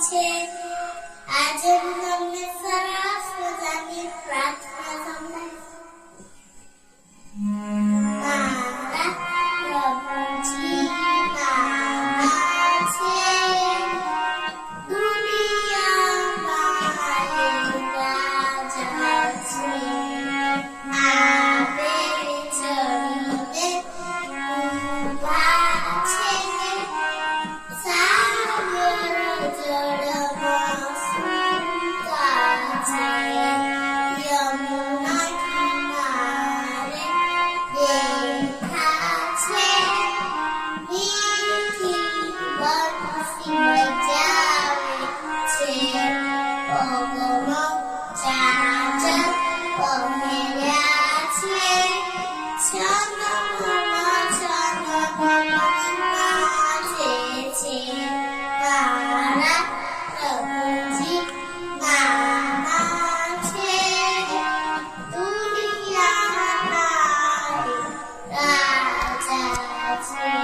છે. આજે હું તમને સરસ મજાની પ્રાર્થના સંભળાવીશ. મારા પ્રભુજી નાના છે, દુનિયામાં રાજા છે. આવે ચડીને ઊભા છે, સાગર જળમાં સૂતા છે. યમુના કિનારે બેઠા છે, મીઠી બંસી બજાવે છે. પગમાં ચાદર પહેર્યા છે, છનમુના છનમુના નાચે છે. મારા પ્રભુજી નાના છે, દુનિયાના રાજા છે.